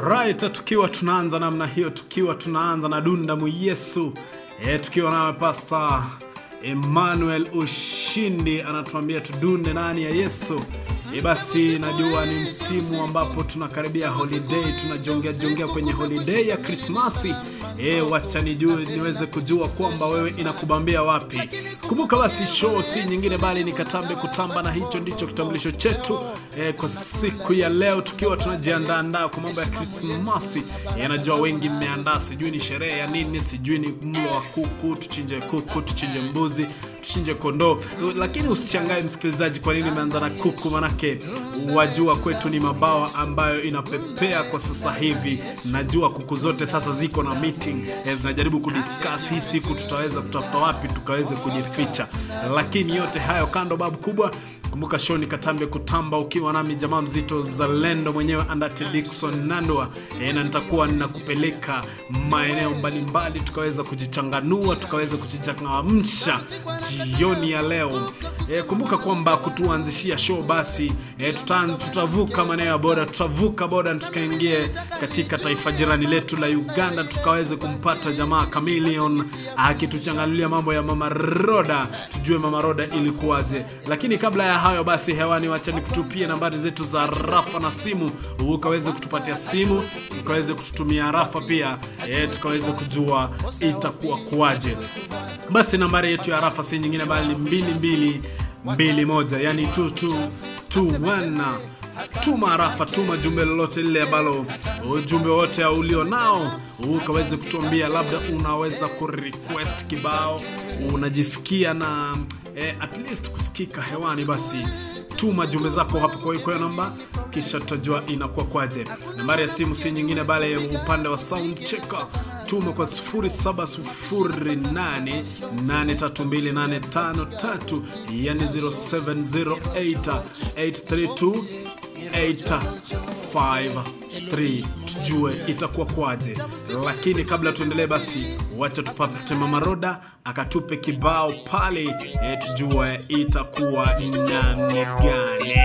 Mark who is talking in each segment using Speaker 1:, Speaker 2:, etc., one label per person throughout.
Speaker 1: Alright, tukiwa tunaanza namna hiyo, tukiwa tunaanza na Dunda Muyesu, tukiwa na Pastor Emmanuel Ushindi anatuambia tudunde nani ya Yesu. Basi najua ni msimu ambapo tunakaribia holiday, tunajongea kwenye holiday ya Christmas. Wacha niweze kujua kwamba wewe inakubambia wapi. Kumbuka basi show si nyingine bali ni Katambe Kutamba, na hicho ndicho kitambulisho chetu kwa siku ya leo, tukiwa tunajiandaa kwa mambo ya Christmas. Najua wengi mmeandaa, sijui ni sherehe ya nini, sijui ni mlo wa kuku, tuchinje kuku, tuchinje mbuzi, tuchinje kondoo. Lakini usichangae msikilizaji kwa nini nimeanza na kuku, manake wajua kwetu ni mabawa ambayo inapepea kwa sasa hivi. Najua kuku zote sasa ziko na meeting, zinajaribu kudiscuss hii siku tutaweza kutafuta wapi tukaweze kujificha. Lakini yote hayo kando, babu kubwa, kumbuka show ni Katambe Kutamba, ukiwa nami jamaa mzito Zalendo mwenyewe Andati Dickson Nandwa. Na nitakuwa ninakupeleka maeneo mbalimbali tukaweza kujichanganua, tukaweza kujichangamsha jioni ya leo. Kumbuka kwamba kutuanzishia show basi tutavuka maeneo ya boda, tutavuka boda tukaingie katika taifa jirani letu la Uganda, tukaweze kumpata jamaa Chameleon akituchanganulia mambo ya Mama Roda, tujue Mama Roda ilikuwaje. Lakini kabla ya hayo basi hewani, wacha nikutupie nambari zetu za rafa na simu, ukaweze kutupatia simu, ukaweze kututumia rafa pia, tukaweze kujua itakuwa kuaje. Basi nambari yetu ya rafa si nyingine bali 2221, yani 2221. Tuma rafa, tuma jumbe lolote lile ambalo ujumbe wote ulio nao, ukaweze kutuambia labda unaweza kurequest kibao, unajisikia na at least kusikika hewani. Basi tuma jumbe zako hapo kwa hiyo namba, kisha tutajua inakuwa kwaje. Nambari ya simu si nyingine bali upande wa sound checker, tuma kwa 0708832853, yani 0708832853, tujue itakuwa kwaje. Lakini kabla tuendelee basi wacha tupate Mama Roda akatupe kibao pale, tujue itakuwa namna gani.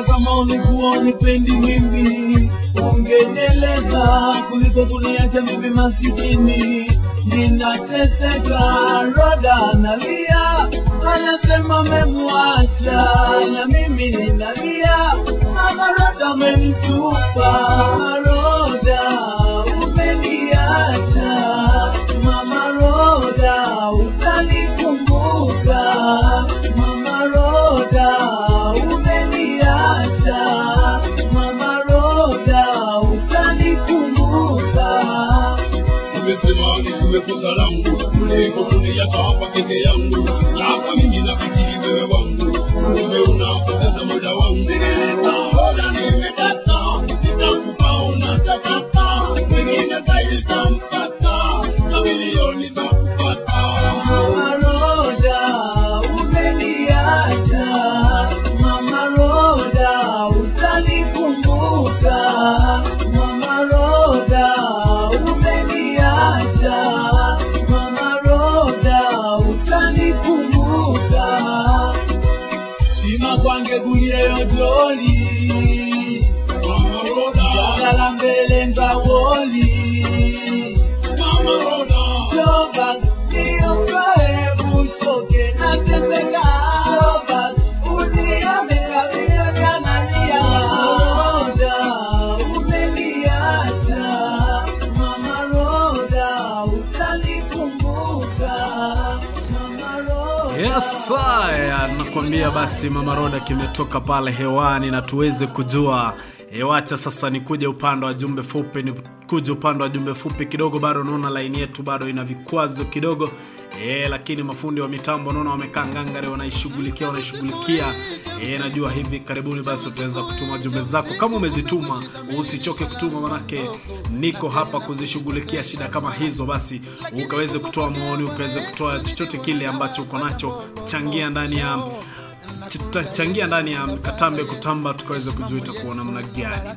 Speaker 2: Kama ulikuwa unipendi mimi, ungenieleza kuliko kuniacha mimi masikini. Ninateseka, Roda nalia, anasema memwacha, na mimi ninalia, Mama Roda amenitupa. Roda umeniacha, Mama Roda utanikumbuka. Mama Roda Mama Roda utanikumbuka.
Speaker 3: Umesema ni tumekosa langu, kuliko kuniacha hapa peke yangu. Hapa mimi nafikiri wewe wangu, kumbe unapoteza muda wangu. Roda nimekata, nitakupa unataka, wengine zaidi tampata, na milioni takupata.
Speaker 2: Mama Roda umeniacha, Mama Roda utanikumbuka. Mama Roda umeniacha, Mama Roda utanikumbuka. Sima kwange guyeyo joli,
Speaker 3: Mama Roda
Speaker 2: la mbele ngawoli.
Speaker 3: Mama Roda
Speaker 2: Lovas niokoe bushoke na teseka. Lovas uniame kabila janalia. Roda umeniacha, Mama Roda utanikumbuka. Mama Roda.
Speaker 1: Yes, nakwambia basi Mama Roda kimetoka pale hewani, na tuweze kujua. Wacha sasa nikuje upande wa jumbe fupi, kidogo. Bado naona line yetu bado ina vikwazo kidogo. Lakini mafundi wa mitambo naona wamekaa ngangare wanaishughulikia. Najua hivi karibuni basi utaweza kutuma jumbe zako. Kama umezituma usichoke kutuma, manake niko hapa kuzishughulikia shida kama hizo. Basi ukaweze kutoa maoni, ukaweze kutoa chochote kile ambacho uko nacho. Changia ndani ya Katambe Kutamba, tukaweze kujua itakuwa namna gani.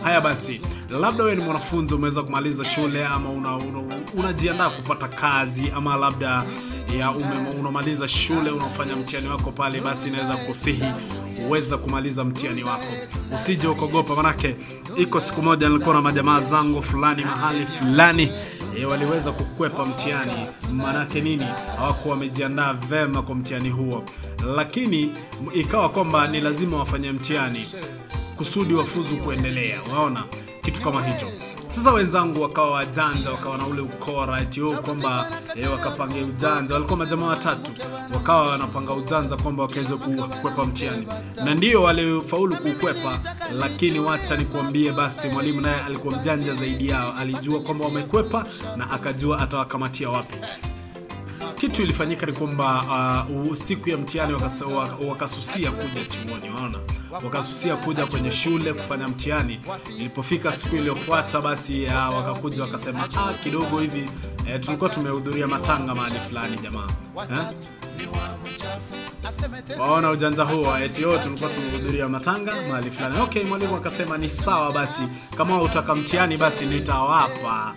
Speaker 1: Haya basi, labda wewe ni mwanafunzi umeweza kumaliza shule, ama unajiandaa kupata kazi, ama labda unamaliza shule unafanya mtihani wako pale, basi inaweza kusihi uweza kumaliza mtihani wako. Usije ukogopa, manake iko siku moja nilikuwa na majamaa zangu fulani mahali fulani waliweza kukwepa mtihani. Manake nini? Hawakuwa wamejiandaa vema kwa mtihani huo, lakini ikawa kwamba ni lazima wafanye mtihani kusudi wafuzu kuendelea. Unaona kitu kama hicho. Sasa wenzangu wakawa wajanja, wakawa na ule ukora kwamba wakapanga ujanja. Walikuwa majamaa watatu, wakawa wanapanga ujanja kwamba wakaweze kukwepa mtihani, na ndio walifaulu kukwepa. Lakini wacha nikwambie basi, mwalimu naye alikuwa mjanja zaidi yao. Alijua kwamba wamekwepa na akajua atawakamatia wapi. Kitu ilifanyika ni kwamba siku ya mtihani wakasusia kuja chuoni. Unaona, wakasusia kuja kwenye shule kufanya mtihani. Ilipofika siku iliyofuata basi wakakuja wakasema kidogo hivi tulikuwa tumehudhuria matanga mahali fulani jamaa. Waona ujanja huo, tulikuwa tumehudhuria matanga mahali fulani. Okay, mwalimu akasema ni sawa basi, kama utaka mtihani basi nitawapa.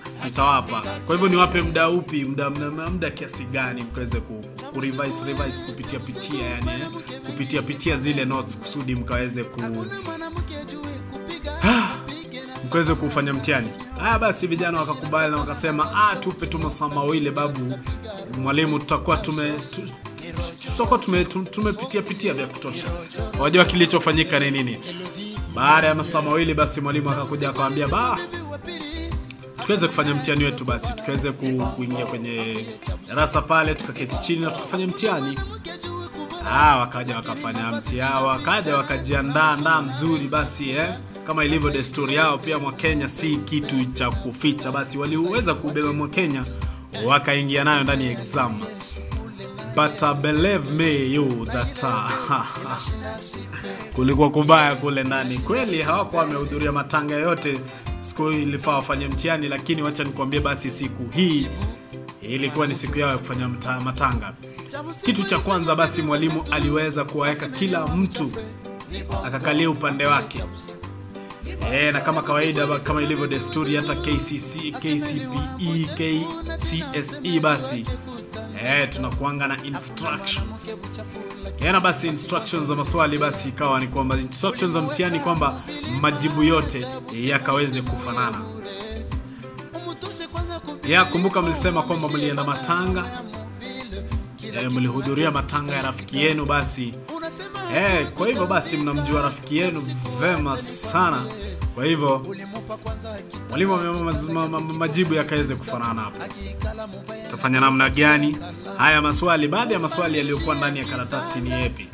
Speaker 1: Kwa hivyo niwape muda upi, muda kiasi gani mkaweze kurevise kupitia yani kupitia zile notes kusudi mkaweze mkaweze kufanya mtihani. Haya basi, vijana wakakubali na wakasema tupe tu masaa mawili babu mwalimu, tutakuwa tumepitia vya kutosha. Wajua kilichofanyika ni nini? Baada ya masaa mawili basi mwalimu akakuja akamwambia tukaweze kufanya mtihani wetu. Basi tukaweze kuingia kwenye darasa pale, tukaketi chini na tukafanya mtihani. Wakaja wakafanya mtihani, wakaja wakajiandaa mzuri basi kama ilivyo desturi yao. Pia Mwakenya si kitu cha kuficha, basi waliweza kubeba Mwakenya wakaingia nayo ndani ya exam. But believe me you that kulikuwa kubaya kule ndani. Kweli hawakuwa wamehudhuria matanga yote. Siku ilifaa wafanye mtihani, lakini wacha nikwambie basi siku hii ilikuwa ni siku yao ya kufanya matanga. Kitu cha kwanza basi mwalimu aliweza kuwaweka kila mtu akakalia upande wake. Na kama kawaida, kama ilivyo desturi hata KCSE, KCSE basi tunakuanga na instructions. Na basi instructions za maswali basi ikawa ni kwamba instructions za mtihani kwamba majibu yote yakaweze kufanana. Kumbuka mlisema kwamba mlienda matanga, mlihudhuria matanga ya rafiki yenu basi. Kwa hivyo basi mnamjua rafiki yenu vema sana. Kwa hivyo mwalimu majibu yakaweze kufanana hapo. Tutafanya namna gani? Haya maswali, baadhi ya maswali yaliyokuwa ndani ya karatasi ni yapi?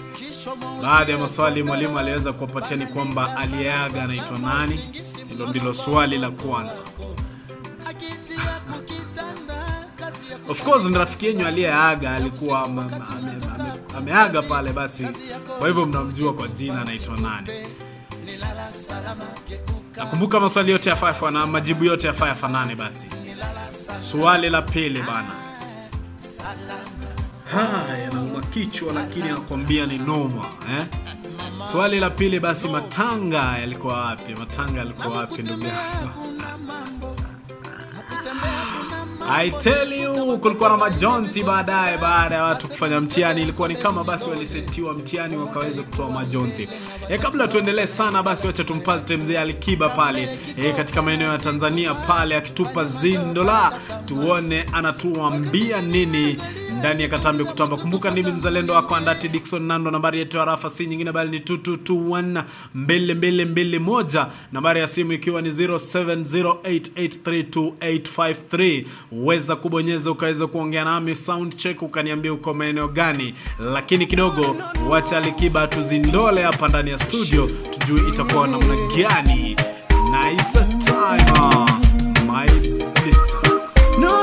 Speaker 1: Baadhi ya maswali mwalimu aliweza kuwapatia ni kwamba aliyeaga anaitwa nani? Hilo ndilo swali la kwanza. Of course ni rafiki yenu aliyeaga, alikuwa ameaga pale basi. Kwa hivyo mnamjua kwa jina anaitwa nani? Nakumbuka maswali yote ya 5 na majibu yote ya 5 nane basi. Swali la pili bana. Yanauma kichwa lakini nakwambia ni noma, Swali la pili basi, matanga yalikuwa wapi? Ndugu yangu? I tell you, kulikuwa na majonzi baada ya watu kufanya mtihani. Ilikuwa ni kama basi walisetiwa mtihani wakaweza kutoa majonzi. Kabla tuendelee sana basi, wacha tumpate mzee Alikiba pale katika maeneo ya Tanzania pale akitupa zindola, tuone anatuambia nini ndani ya Katambe Kutamba. Kumbuka ndimi mzalendo wako Andati Dickson Nando. Nambari yetu ya rafa si nyingine bali ni 2221. Nambari ya simu ikiwa ni 0708832853. Uweza kubonyeza ukaweza kuongea nami, sound check, ukaniambia uko maeneo gani. Lakini kidogo wacha Alikiba tuzindole hapa ndani ya studio, tujue itakuwa namna gani. Nice time my listen.
Speaker 2: No.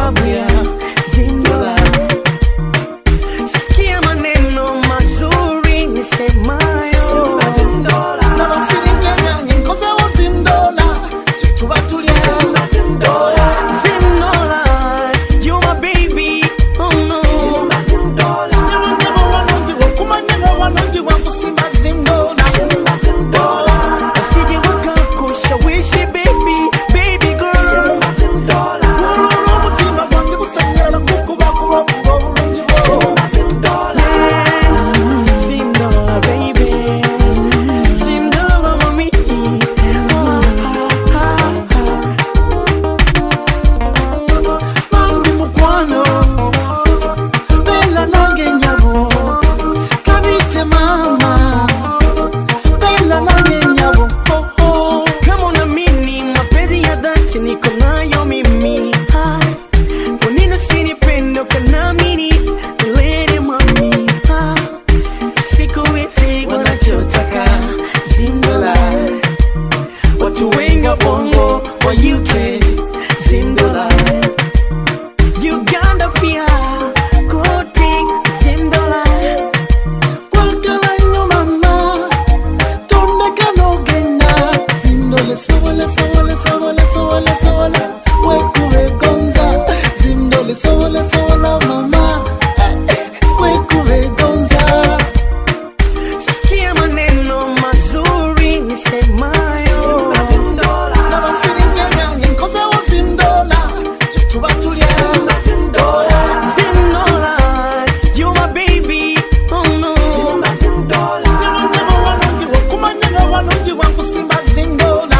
Speaker 4: sababu ya Zindola. Sikia maneno mazuri nisemayo.
Speaker 5: Na basiri nyanya nkoze wo Zindola. Tuba tulia Zindola.
Speaker 4: Zindola, you my baby, oh no.
Speaker 5: Zindola. Nyama wanonji wo kumanyanga wanonji wa kusimba Zindola. Zindola.
Speaker 4: Asije wakakushawishi baby, baby girl.
Speaker 5: Zindola. Ululu mutima wangu kusanyala kukuba kuwa bulungi wo.
Speaker 4: Zindola, baby. Zindola, mami.
Speaker 5: Bambi mukwano Bella nange nyabo Kabite mama Bella nange nyabo oh, oh.
Speaker 4: Kama unaamini mapenzi ya dhati niko nayo mimi, kwa nini usinipende ukaniamini lady mami? Siku hizi wanachotaka Zindola, watu wengi wa bongo wa UK Zindola, Uganda pia kote Zindola.
Speaker 5: Kwakala nyo mama Tondeka nogenda Zindole sawala sawala sawala sawala sawala Wekuwe gonza Zindole sawala sawala mama Wekuwe gonza
Speaker 4: Sikia maneno mazuri nisemayo.
Speaker 5: Na basiri nyanya nkoze wo Zindola. Tuba tulia Zindola.
Speaker 4: Zindola, you my baby, oh no.
Speaker 5: Nyama wanonji wo kumanyanga wanonji wa kusimba Zindola.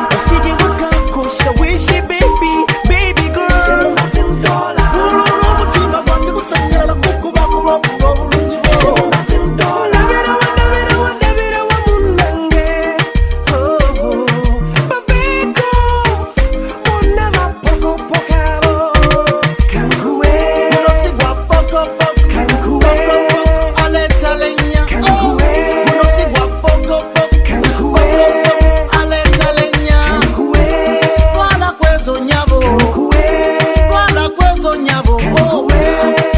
Speaker 4: Asije wakakushawishi baby, baby girl.
Speaker 5: Ululu mutima wangu kusanyala kukuba kuwa bulungi wo.
Speaker 4: Ndabira wa munange, oh, babeko, muna mapokopokaro. Kankuwe,
Speaker 5: Unosigwa poko poko
Speaker 4: kankuwe,
Speaker 5: aleta lenya
Speaker 4: Kankuwe.
Speaker 5: Unosigwa poko poko
Speaker 4: kankuwe,
Speaker 5: aleta lenya
Speaker 4: kankuwe,
Speaker 5: Twala kwezo nyabo
Speaker 4: kankuwe,
Speaker 5: Twala kwezo nyabo
Speaker 4: Kankuwe.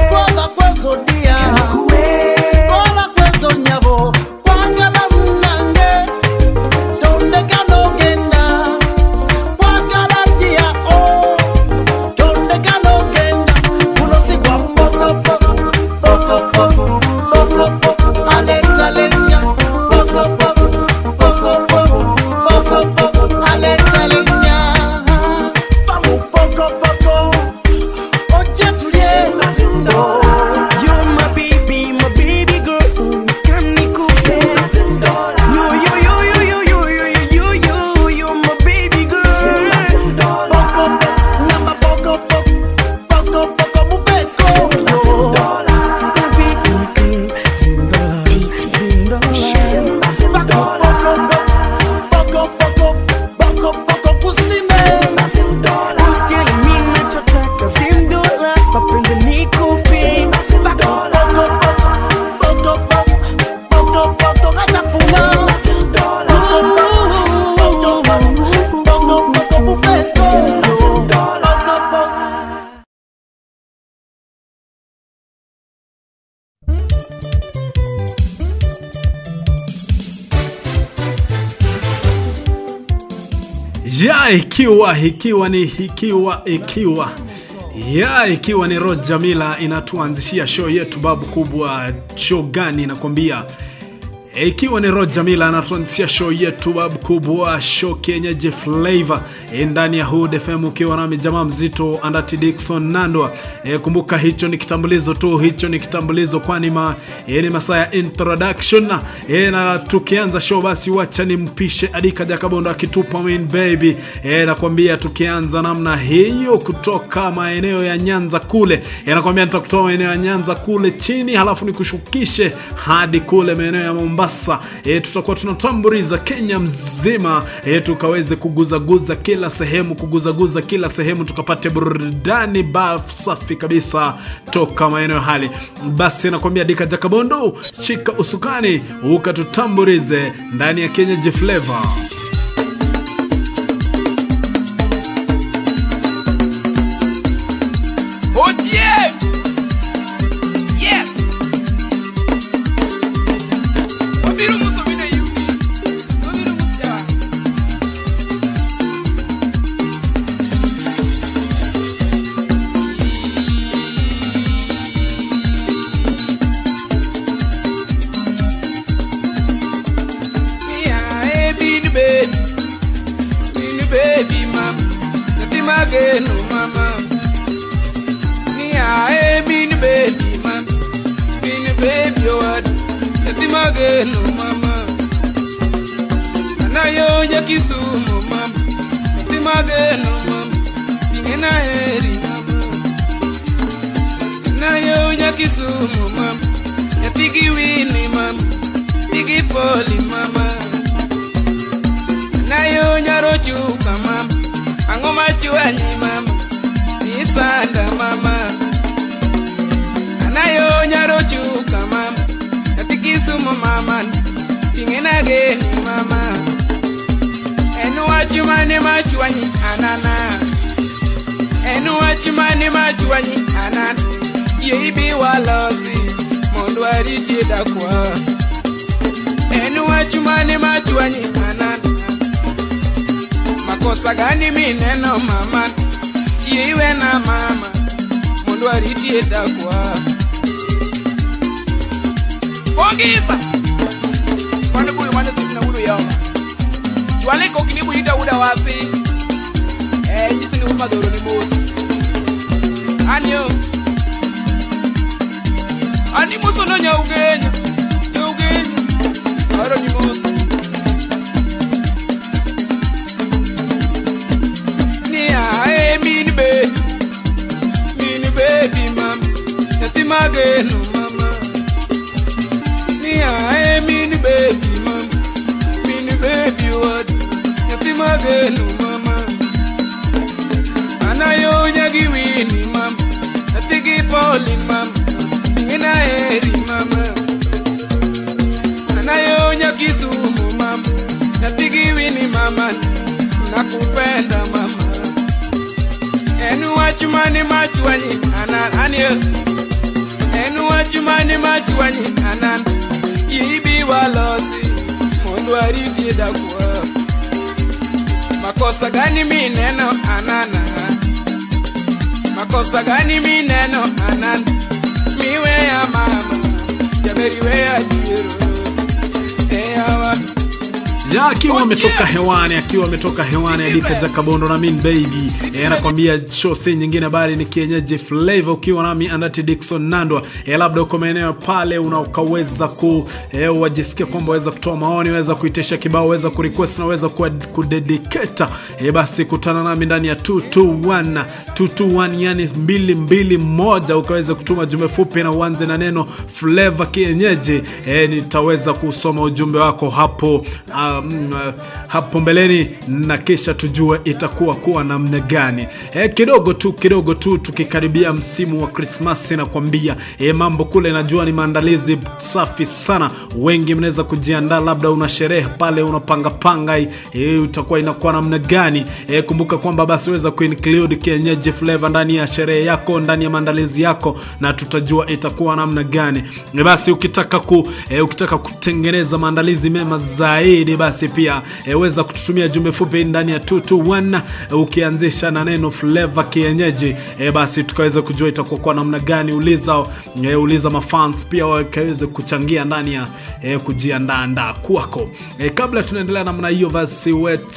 Speaker 5: Twala kwezo dia
Speaker 4: kankuwe.
Speaker 5: Twala kwezo nyabo Kwagala munange Tondeka nogenda Kwagala dia oh Tondeka nogenda Unosigwa poko poko Poko poko Poko poko aleta lenya Poko poko Poko poko Poko poko aleta lenya Pamu poko poko Oje tulie
Speaker 4: You're my baby girl. Come nikupe. You're my baby girl.
Speaker 5: Poko poko Namba poko poko Poko poko mufeko Poko poko Poko poko kusime
Speaker 4: Usiele mimi nachotaka Zindola, mapenzi nikupe.
Speaker 5: Poko poko atafuna Poko poko mufeko Poko poko
Speaker 1: Ya ikiwa ni Roger Mila inatuanzishia show yetu babu kubwa. Show gani nakwambia? Ikiwa ni Roger Mila anatuanzishia show yetu babu kubwa, show kienyeji flavor ndani ya Hood FM, ukiwa nami jamaa mzito Andati Dickson Nandwa. Kumbuka hicho ni kitambulizo tu, hicho ni kitambulizo, kwani ni masaa ya introduction. Na tukianza show basi wacha nimpishe Adika Jakabondo akitupa main baby. Nakwambia tukianza namna hiyo kutoka maeneo ya Nyanza kule. Nakwambia nitakutoa maeneo ya Nyanza kule chini, halafu nikushukishe hadi kule maeneo ya Mombasa. Tutakuwa tunatamburiza Kenya mzima, tukaweze kuguza kila sehemu, kuguza kila sehemu, tukapate burudani safi kabisa toka maeneo hali. Basi nakwambia Dika Jakabondo, chika usukani ukatutamburize ndani ya Kenya Flavor.
Speaker 6: mageno mama Nia min baby man min baby what Yati mageno mama Na yo nya Kisumu mama Yati mageno mama Ingena heri mama Na yo nya Kisumu mama Yati Kiwini mama Tigi Poli mama Na yo nya Rochuka mama Angoma chuanyi mama Nisanda mama Anayo nyaro chuka mama Yati Kisumu mama Tingena geni mama Enu wachumani machuanyi anana Enu wachumani machuanyi anana Yeibi walosi Mundu waritida kwa Enu wachumani machuanyi anana Makosa gani mineno mama Iwe na mama Mundu aritieda kwa Pongisa Kwani kuyu mwane simna uru yao Chwale kokinibu ita uda wasi Jisi ni umadoro ni mosi Anyo Ani muso no nya ugenya Aro ni mosi Min baby mama Yati mageno mama Nia min baby mama Min baby what Yati mageno mama Anayo nya Kiwini mama Yati Kipoli mama Ingena heri mama Anayo nya Kisumu mama Yati Kiwini mama Nakupenda mama Enu wachumani machuanyi anan anyo Enu wachumani machuanyi anan Yibi walosi Mundu waritida kwa Makosa gani mineno anana Makosa gani mineno anan Miwe ya mama Jameri we ya jiro Eyawa
Speaker 1: akiwa ametoka hewani Adika Jakabondo na Min Baby anakuambia show si nyingine bali ni Kienyeji Flavor ukiwa nami Andati Dickson Nandwa. Labda uko maeneo pale unaweza wajisikia kwamba waweza kutoa maoni, waweza kuitisha kibao, waweza kurequest na waweza kudedicate. Basi kutana nami ndani ya 221 yani 221 ukaweza kutuma jumbe fupi na uanze na neno Flavor Kienyeji. Nitaweza kusoma ujumbe wako hapo mbeleni na kisha tujue itakuwa kuwa namna gani. Kidogo tu tukikaribia msimu wa Christmas na kwambia mambo kule najua ni maandalizi safi sana. Wengi mnaweza kujiandaa, labda una sherehe pale unapanga utakuwa inakuwa namna gani. Kumbuka kwamba basi weza kuinclude Kienyeji Flavor ndani ya sherehe yako, ndani ya maandalizi yako na tutajua itakuwa namna gani. Basi ukitaka kutengeneza maandalizi mema zaidi basi pia weza kututumia jumbe fupi ndani ya 221 ukianzisha na neno Flavor Kienyeji. Basi tukaweza kujua itakuwa kwa namna gani. Uliza mafans pia wakaweza kuchangia ndani ya kujiandaa kwako. Kabla tunaendelea namna hiyo basi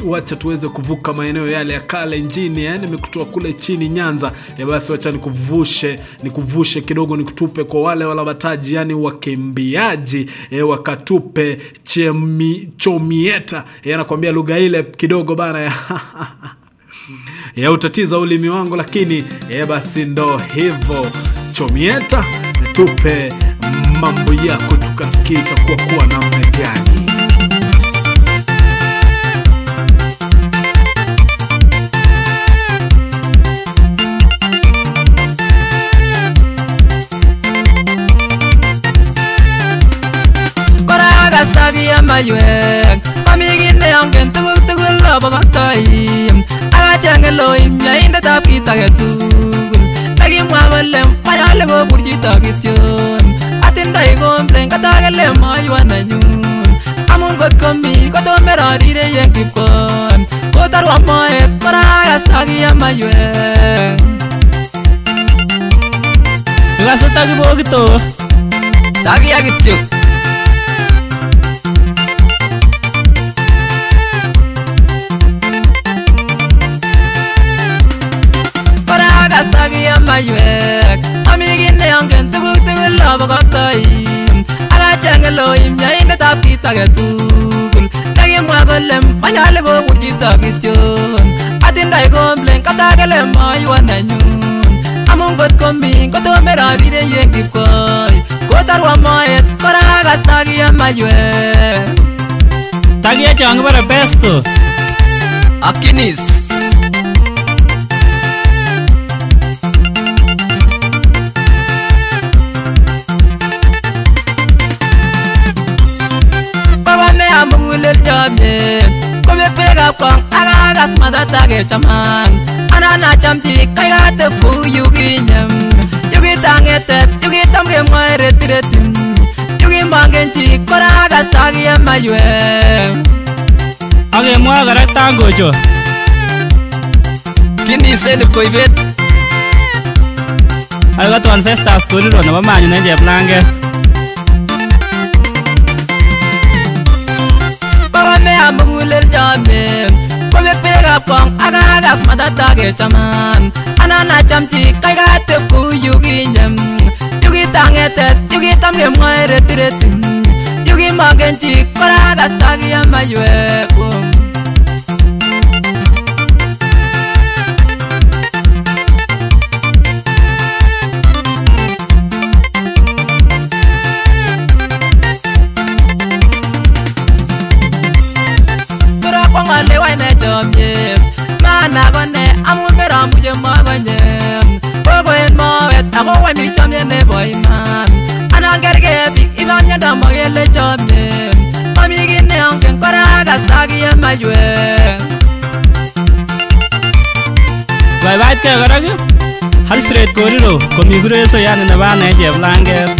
Speaker 1: wacha tuweze kuvuka maeneo yale ya kale nchini. Nimekutoa kule chini Nyanza. Basi wacha nikuvushe kidogo, nikutupe kwa wale walabataji yani wakimbiaji wakatupe chomieta. Anakuambia lugha ile kidogo bana ya utatiza ulimi wangu, lakini basi ndo hivyo. Chomieta tupe mambo yako tukasikia itakuwa namna gani.
Speaker 7: Mayuek Pamigine angen tugul labagatai Agachangelo imya indetab kit agetugul Nagimwa kole mayale koburchito kityon Atindoi complain katagele maywa nanyun Amun kot komi kotomerarire yen kipkon Kotarwa moet kora agastagia mayuek Tukase takibokito Tagia kityo maywek amigine angen tuguk tugul abakatoi agachenge loim nyaindetab kit age tugul nekimwa kole manyolu kobur chito kityon atindoi complain katakele maywa nenyun amun kot komi kotome rabire yen kipkoi kotarwa moet kora kastakia maywek
Speaker 8: takia chon kibore Besto
Speaker 7: Akinis amugulel chamyet kobek bekab kong akakas matatage chaman anana chamchi kaikateb kou yukinyem yukitangetet yukitam kemwae retiretim yukimangen chi kora kastakia maywek
Speaker 8: akemwae kora tangocho
Speaker 7: kiniseni koibet
Speaker 8: akaton Festus Koriro nebo manyun en Cheplanget
Speaker 7: amugulel chamyet kobek bekab kong akakas matatage chaman anana chamchi kaikateb kou yukinyem yukitangetet yukitam kemwae retiretim yukimangen chi kora kastakia maywek mana kone amun meramuje makonyem kokoen mawet ako wemi chamye nebo iman anangerge bik imamnyanda makele chamyem mami kit neongen kora kastakia maywek
Speaker 8: baibaitkei kora Alfred Koriro komi kureso yani nebo ane en Cheplanget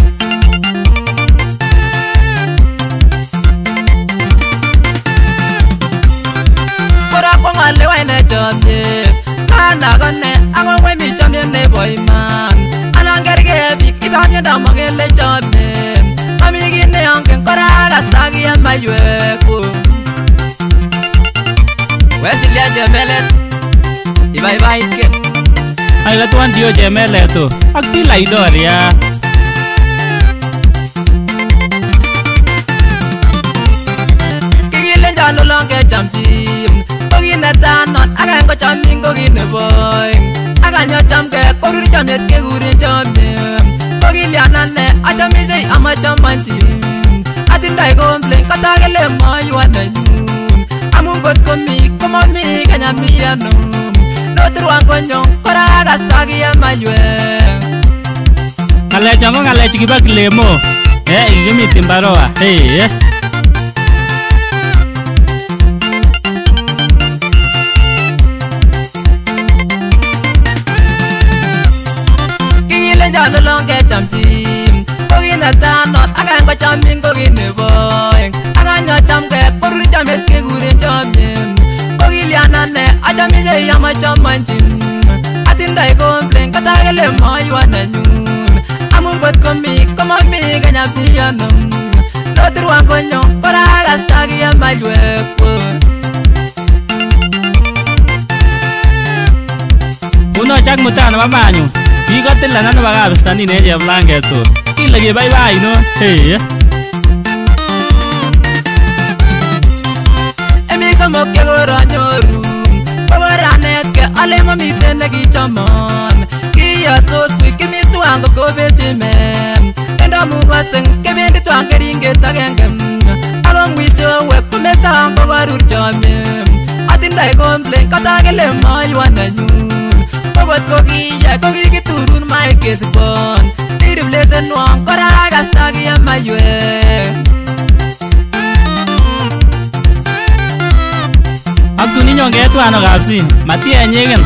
Speaker 7: lewaine chamyet mana kone ako wemi chamye nebo iman anangerge bik ibamyanda makele chamyet mami kit neongen kora kastakia maywek Wesilia Chemelet ibaibaitke
Speaker 8: aikatuan Dio Chemelet ak Tila Idoria
Speaker 7: kikilenjan olonge chamchi kokinetanon akengo chamin kokineboy akanyo chamke korur chamyet kekurin chamyet kokilianane achomisei amachamanchi atindoi complain katakele maywa nenyun amun kot komi komami kanyamiyano noturwan konyong kora kastakia maywek
Speaker 8: ngalechon ko ngalechu kibo Kilemo ikimiti Mbaroa
Speaker 7: kikilenjan olonge chamchi kokinetanon akengo chamin kokineboy akanyo chamke korur chamyet kekuren chamyet kokilianane achomisei amachamanchi atindoi complain katakele maywa nenyun amun kot komi komami kanyamiyano noturwan konyong kora kastakia maywek
Speaker 8: unochak mutaa nebo manyu kikotilana nebo kabistanin en Cheplanget kile kebaibai non
Speaker 7: emi somok chekoranyoru kokoranetke ale mamiten nekichomon kiyastos buch kimi tuwan kokobechimem endo mubaseng kebendi tuwan keringet agenge ako mwisowek kometon kokorur chamyem atindoi complain katakele maywa nenyun kokot kokiyai kokikiturun maik kesipon iriplesenwong kora kastakia maywek
Speaker 8: ak tun inyon ketwano kapsi matienyeken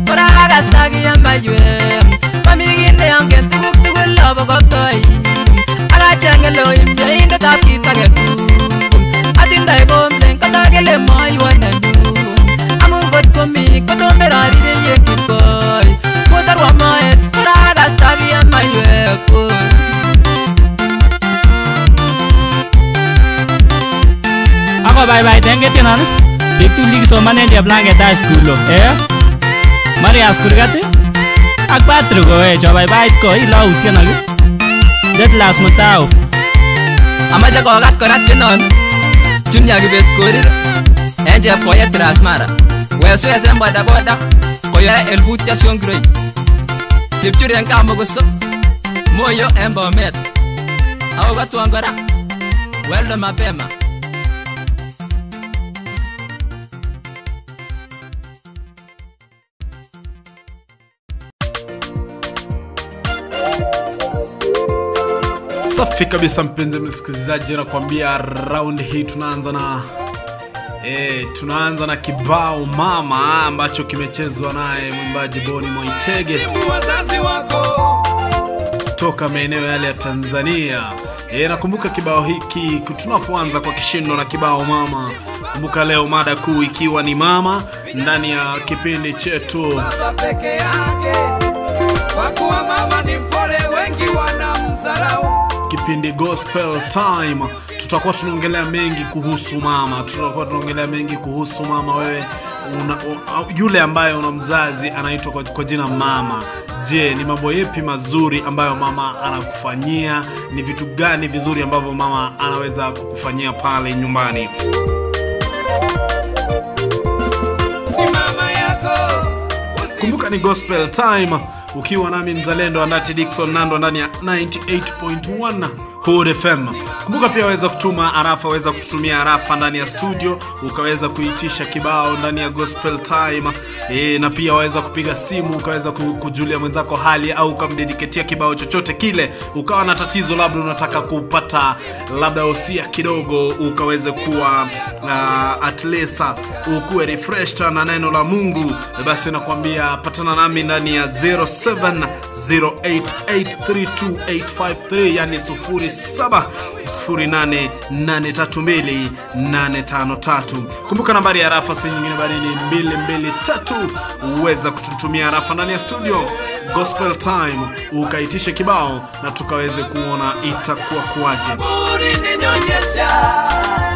Speaker 7: kora kastakia maywek mami kit neongen tuguk tugul abokotoi akachenge loim nyaindetab kit age tugul atindoi complain katakele maywa nenyun amun kot komi kotome rarire yen kipkoi kotarwa moet kora kastakia maywek
Speaker 8: Chobaibaiten ketienon biik tugul chekisomanen Cheplanget High School Marias Kurgat ak Patrick chobaibait ko ilautyenok Deadlas Mutau
Speaker 7: Amache kokat kora tienon Junior Kibet Korir en Chepkoyet Transmara Weswes en bodaboda koyoe Elbutia Shongiroi Kipchur en Kamukuso Moyo en Bomet Ako katuan kora Weldo mapema
Speaker 1: Safi kabisa mpenzi msikilizaji, nakwambia round hii tunaanza na kibao Mama ambacho kimechezwa naye mwimbaji Boni Moitege toka maeneo yale ya Tanzania. Nakumbuka kibao hiki tunapoanza kwa kishindo na kibao Mama. Kumbuka leo mada kuu ikiwa ni mama ndani ya kipindi chetu
Speaker 6: Baba peke yake, kwa kuwa mama ni mpole, wengi wanamdharau.
Speaker 1: Kipindi Gospel Time. Tutakuwa tunaongelea mengi kuhusu mama. Wewe yule ambaye una mzazi anaitwa kwa jina mama. Je, ni mambo yapi mazuri ambayo mama anakufanyia? Ni vitu gani vizuri ambavyo mama anaweza kukufanyia pale nyumbani?
Speaker 6: Ni mama yako.
Speaker 1: Kumbuka ni Gospel Time ukiwa nami mzalendo Andati Dickson Nando ndani ya 98.1 Hood FM. Kumbuka pia waweza kutuma arafa, waweza kututumia arafa ndani ya studio, ukaweza kuitisha kibao ndani ya Gospel Time. Na pia waweza kupiga simu, ukaweza kujulia mwenzako hali au kumdediketia kibao chochote kile. Ukawa na tatizo, labda unataka kupata labda osia kidogo, ukaweze kuwa at least ukuwe refreshed na neno la Mungu. Basi nakwambia patana nami ndani ya 0708832853, yani 0708828553. Kumbuka nambari ya rafa si nyingine bali ni 223. Uweza kututumia rafa ndani ya studio Gospel Time, ukaitishe kibao na tukaweze kuona itakuwa kuaje.
Speaker 6: Ulininyonyesha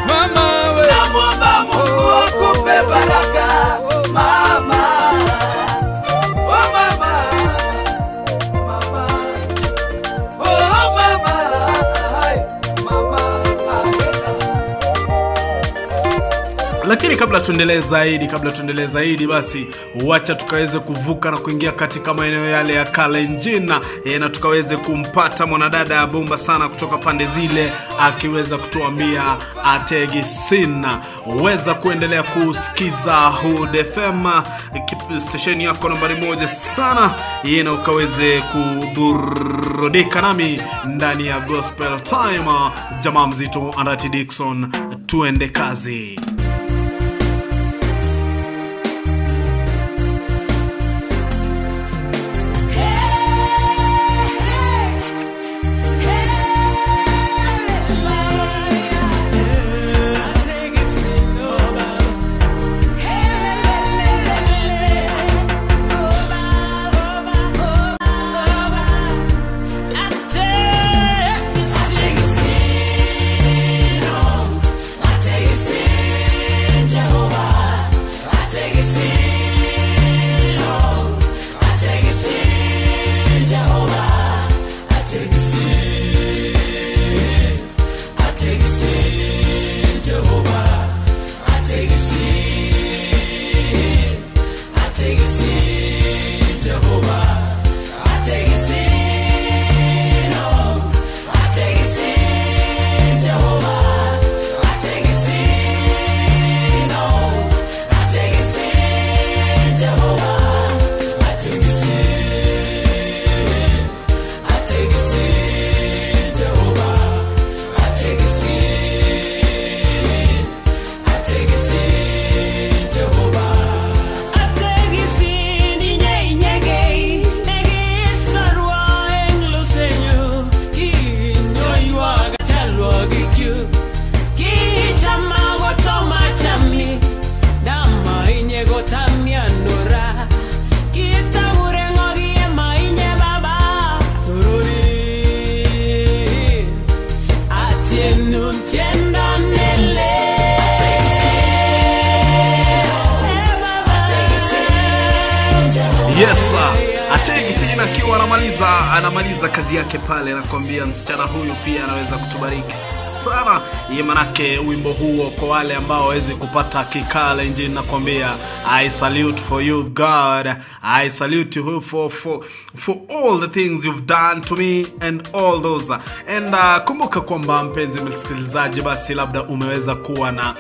Speaker 6: mama, we namuomba Mungu akupe baraka mama. Oh mama, mama, oh mama, hai mama.
Speaker 1: Lakini kabla tuendelee zaidi basi wacha tukaweze kuvuka na kuingia katika maeneo yale ya Kalenjin, na tukaweze kumpata mwanadada bomba sana kutoka pande zile akiweza kutuambia Ategisina. Uweza kuendelea kusikiza Hood FM, station yako nambari 1 sana, na ukaweze kuburudika nami ndani ya Gospel Time. Jamaa mzito Andati Dickson, tuende kazi.
Speaker 2: I take a seat.
Speaker 1: Yes, Ategi Sina akiwa anamaliza kazi yake pale, nakwambia msichana huyu pia anaweza kutubariki sana. Manake wimbo huo kwa wale ambao hawezi kupata kikale injini, nakwambia I salute for you God, I salute you for all the things you've done to me and all those. And kumbuka kwamba mpenzi msikilizaji, basi labda umeweza kuwa na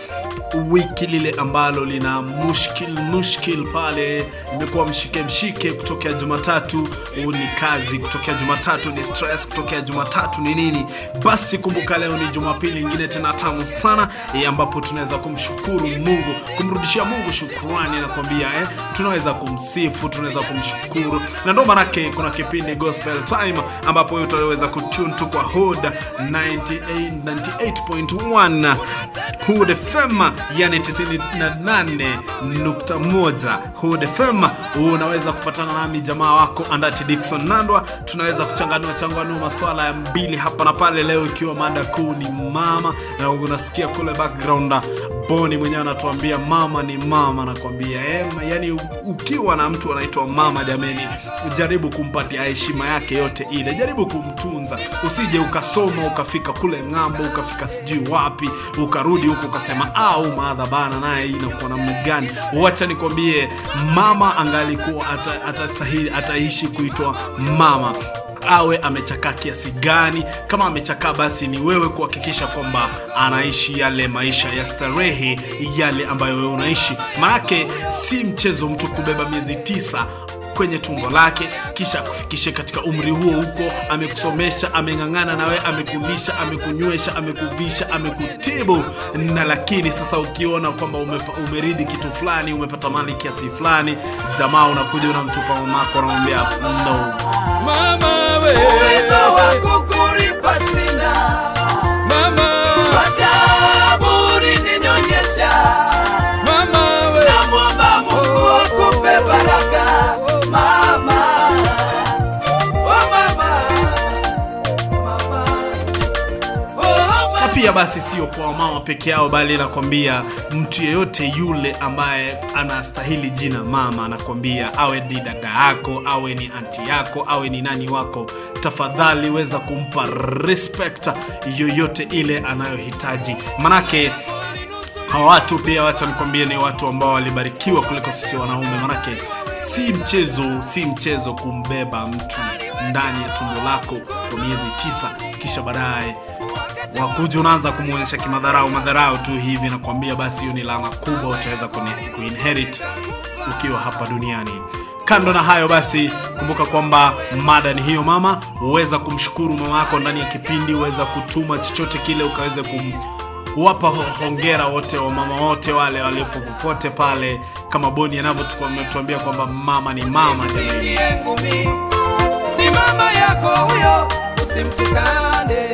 Speaker 1: wiki lile ambalo lina mushkil pale, imekuwa mshike kutokea Jumatatu ni kazi, kutokea Jumatatu ni stress, kutokea Jumatatu ni nini. Basi kumbuka leo ni Jumapili nyingine tena tamu sana, ambapo tunaweza kumshukuru Mungu, kumrudishia Mungu shukrani, nakwambia tunaweza kumsifu, tunaweza kumshukuru. Na ndio maana kuna kipindi Gospel Time ambapo utaweza kutune tu kwa Hood 98.1 Hood FM, yani 98.1 Hood FM. Unaweza kupatana nami jamaa wako Andati Dickson Nandwa, tunaweza kuchanganua masuala ya mbili hapa na pale. Leo ikiwa mada kuu ni mama, na unasikia kule background Boni mwenyewe anatuambia mama ni mama, nakwambia yani ukiwa na mtu anaitwa mama, jameni, jaribu kumpatia heshima yake yote ile, jaribu kumtunza, usije ukasoma ukafika kule ngambo, ukafika sijui wapi, ukarudi huko ukasema au madha bana naye inakuwa namna gani. Wacha nikwambie, mama angalikuwa atastahili ataishi kuitwa mama, awe amechakaa kiasi gani. Kama amechakaa, basi ni wewe kuhakikisha kwamba anaishi yale maisha ya starehe yale ambayo wewe unaishi. Maana si mchezo mtu kubeba miezi 9 kwenye tumbo lake kisha kufikisha katika umri huo amekusomesha, amengangana nawe, amekulisha, amekunywesha, amekuvisha, amekutibu, na lakini sasa ukiona kwamba umeridhi kitu fulani, umepata mali kiasi fulani, jamaa unakuja unamtupa mamako, unamwambia no
Speaker 6: mama we uwezo wa kukuripa sina mama, wataburi ninyonyesha mama we, namwomba Mungu akupe baraka mama, oh mama, mama, oh mama. Pia basi sio kwa mama peke yao, bali nakwambia mtu yeyote yule ambaye anastahili jina mama, nakwambia awe ni dada yako, awe ni aunti yako, awe ni nani wako, tafadhali weza kumpa respect yoyote ile anayohitaji. Manake hawa watu pia, wacha nikwambie, ni watu ambao walibarikiwa kuliko sisi wanaume. Manake si mchezo kumbeba mtu ndani ya tumbo lako kwa miezi 9 kisha baadaye wakuja unaanza kumuonyesha madharau tu hivi, nakwambia basi hiyo ni laana kubwa utaweza kuinherit ukiwa hapa duniani. Kando na hayo basi, kumbuka kwamba mada ni hiyo mama. Uweza kumshukuru mama yako ndani ya kipindi, uweza kutuma chochote kile ukaweze wapa hongera wote wa mama wote wale waliopo popote pale, kama Boni anavyotuambia kwamba mama ni mama, jamani. Ni mama yako huyo, usimtukane.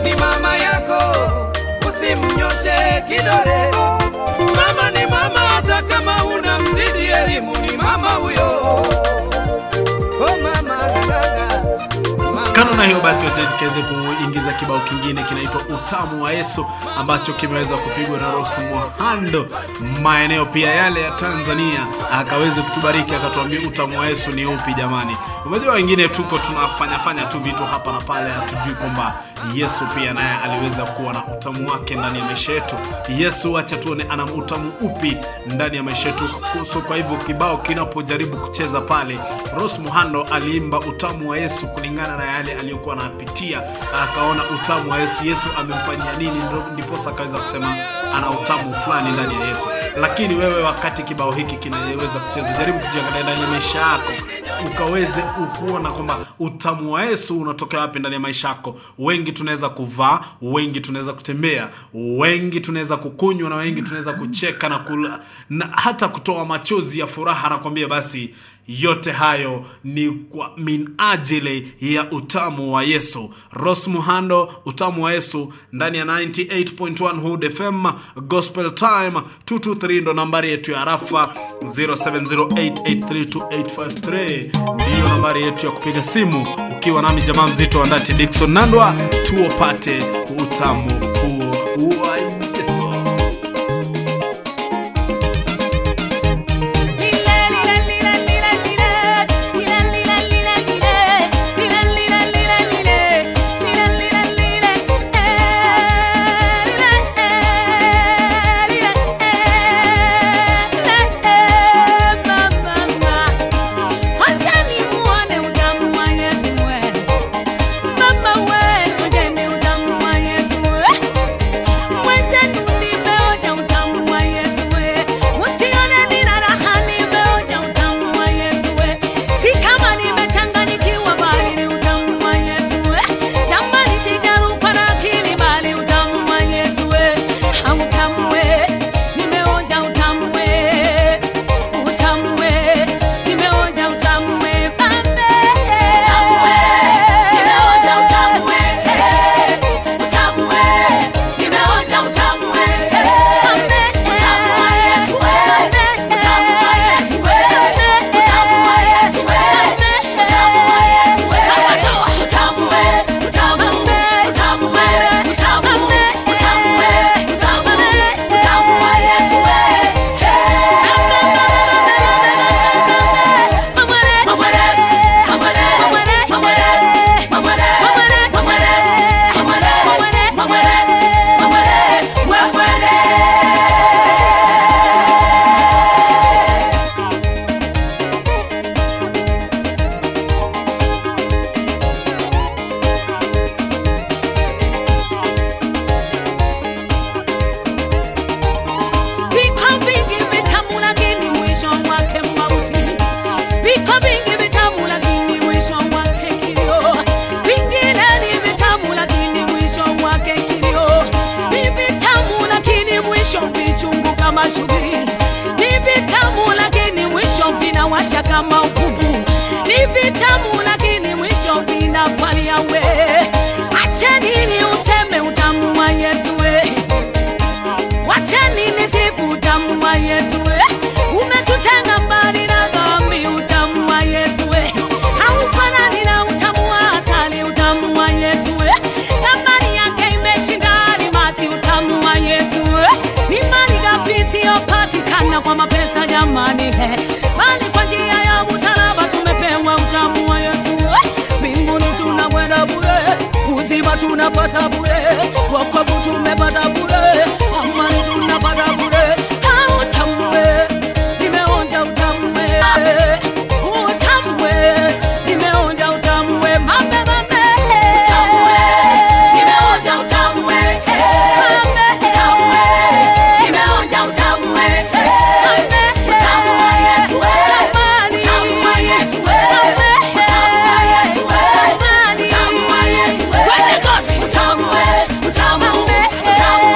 Speaker 6: Ni mama yako, usimnyoshe kidole. Mama ni mama, hata kama unamzidi elimu, ni mama huyo. Oh mama gaga. Kando na hiyo basi, wacha nikaweze kuingiza kibao kingine kinaitwa Utamu wa Yesu, ambacho kimeweza kupigwa na Rose Muhando maeneo pia yale ya Tanzania. Akaweze kutubariki, akatuambia utamu wa Yesu ni upi jamani. Unajua wengine tuko tunafanya tu vitu hapa na pale, hatujui kwamba Yesu pia naye aliweza kuwa na utamu wake ndani ya maisha yetu. Yesu acha tuone ana utamu upi ndani ya maisha yetu. So kwa hivyo kibao kinapojaribu kucheza pale, Rose Muhando aliimba utamu wa Yesu kulingana na yale aliyokuwa anapitia. Akaona utamu wa Yesu, Yesu amemfanyia nini, ndipo akaweza kusema ana utamu fulani ndani ya Yesu. Lakini wewe wakati kibao hiki kinaweza kucheza, jaribu kujiangalia ndani ya maisha yako, ukaweze kuona kwamba utamu wa Yesu unatokea wapi ndani ya maisha yako. Wengi tunaweza kuvaa, wengi tunaweza kutembea, wengi tunaweza kukunywa, na wengi tunaweza kucheka na kula, na hata kutoa machozi ya furaha. Nakwambia basi yote hayo ni kwa minajili ya utamu wa Yesu. Rose Muhando, utamu wa Yesu ndani ya 98.1 Hood FM. Gospel Time 223 ndo nambari yetu ya rafa. 0708832853 ndiyo nambari yetu ya kupiga simu, ukiwa nami jamaa mzito Andati Dickson Nandwa, tuopate utamu huo wa Yesu.
Speaker 9: mashubiri. Ni vitamu lakini mwisho vinawasha kama ukubu. Ni vitamu lakini mwisho vinapalia we. Acheni ni useme utamu wa Yesu we. Wacheni nisifu utamu wa Yesu we. Umetutenga mbali na dhambi utamu wa Yesu we. Haufanani na utamu wa asali utamu wa Yesu we. Thamani yake imeshinda almasi utamu wa Yesu we. Ni mali ghafi isiyopatikana kwa mapesa jamani bali kwa njia ya msalaba tumepewa utamu wa Yesu we. Mbinguni tunakwenda bure, uzima tunapata bure, wokovu tumepata bure, amani tunapata bure. Utamu we, nimeonja utamu we. Utamu we, nimeonja utamu we. Mambe mambe. Utamu we, nimeonja utamu we. Mambe. Utamu we, nimeonja utamu we. Mambe. Utamu wa Yesu we. Utamu wa Yesu we. Utamu wa Yesu we. Utamu wa Yesu we. Twende kosi. Utamu we, utamu, utamu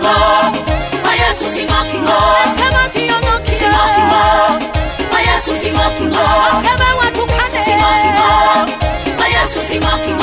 Speaker 9: kingo. Kwa Yesu singo kingo. Sema siondoki. Singo kingo. Kwa Yesu singo kingo. Sema watu kane. Singo kingo. Kwa Yesu singo kingo.